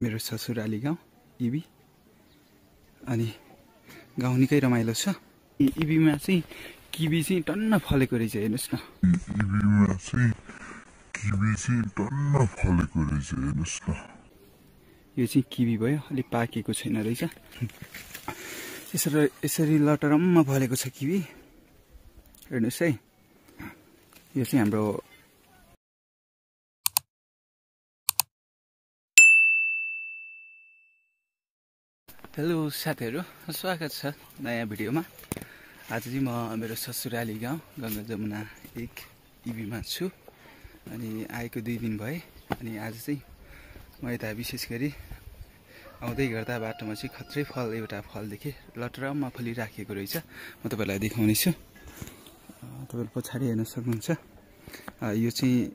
मेरो ससुराली गाउँ इबी। अनि गाउँ निकै रमाइलो छ। इबीमा चाहिँ किवी चाहिँ टन्न फलेको रहेछ, हेर्नुहोस् न। इबीमा चाहिँ किवी चाहिँ टन्न फलेको रहेछ, हेर्नुहोस् न। यो चाहिँ किवी भयो, अलि पाकेको छैन रहेछ। यसरी लटरम्म फलेको छ किवी, हेर्नुहोस् है। यो चाहिँ हाम्रो हेलो साथीहरू, स्वागत छ नयाँ भिडियोमा। आज चाहिँ म मेरो ससुराली गाउँ गङ्गा जमुना 1 इबीमा छु। अनि आएको 2 दिन भए। अनि आज चाहिँ म यता विशेष गरी आउँदै गर्दा बाटोमा चाहिँ खत्रै फल एउटा फल देखेँ, लटरम्म फलिराखेको रहेछ। म तपाईँलाई देखाउने छु। तपाईँले पछाडि हेर्न सक्नुहुन्छ। यो चाहिँ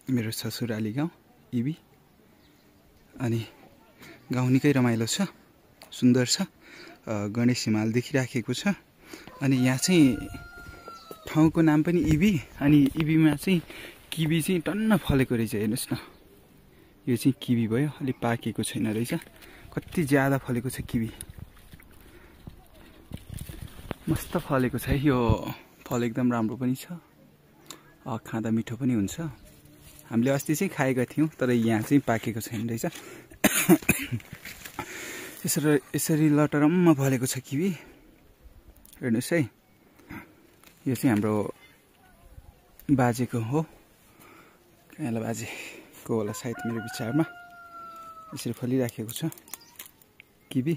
मेरो ससुराली गाउँ इबी। अनि गाउँ निकै रमाइलो छ, सुन्दर छ। गणेश हिमाल देखिराखेको छ। अनि यहाँ चाहिँ ठाउँको नाम पनि इबी। अनि इबीमा चाहिँ किवी चाहिँ टन्न फलेको रहेछ, हेर्नुहोस् न। यो चाहिँ किवी भयो, अलि पाकेको छैन रहेछ। कति ज्यादा फलेको छ किवी, मस्त फलेको छ। यो फल एकदम राम्रो पनि छ, खाँदा मिठो पनि हुन्छ। हामीले अस्ति चाहिँ खाएका थियौँ, तर यहाँ चाहिँ पाकेको छैन रहेछ। यसरी लटरम्म फलेको छ किवी, हेर्नुहोस् है। यो चाहिँ हाम्रो बाजेको हो, कहाँला बाजेको होला सायद मेरो विचारमा। यसरी फलिराखेको छ किवी।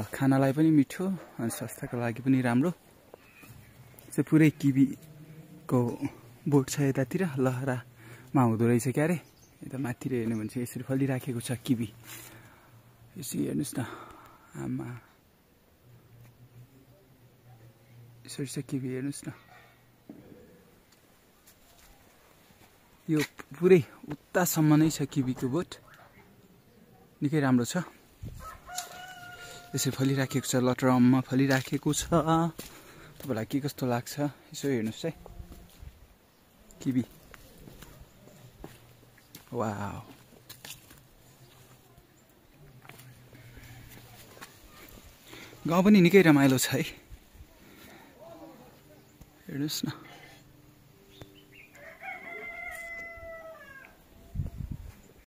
खानालाई पनि मिठो अनि स्वास्थ्यको लागि पनि राम्रो। चाहिँ पुरै किवीको बोट छ यतातिर, लहरामा हुँदो रहेछ क्यारे। यता माथितिर हेर्नु भने चाहिँ यसरी फलिराखेको छ किवी। यसरी हेर्नुहोस् न, आमा यसरी छ किवी, हेर्नुहोस् न। यो पुरै उतासम्म नै छ किवीको बोट, निकै राम्रो छ। यसरी फलिराखेको छ, लटरम्म फलिराखेको छ। तपाईँलाई के कस्तो लाग्छ यसो हेर्नुहोस् है। Kiwi, wow. गाउँ पनि निकै रमाइलो छ है, हेर्नुहोस् न।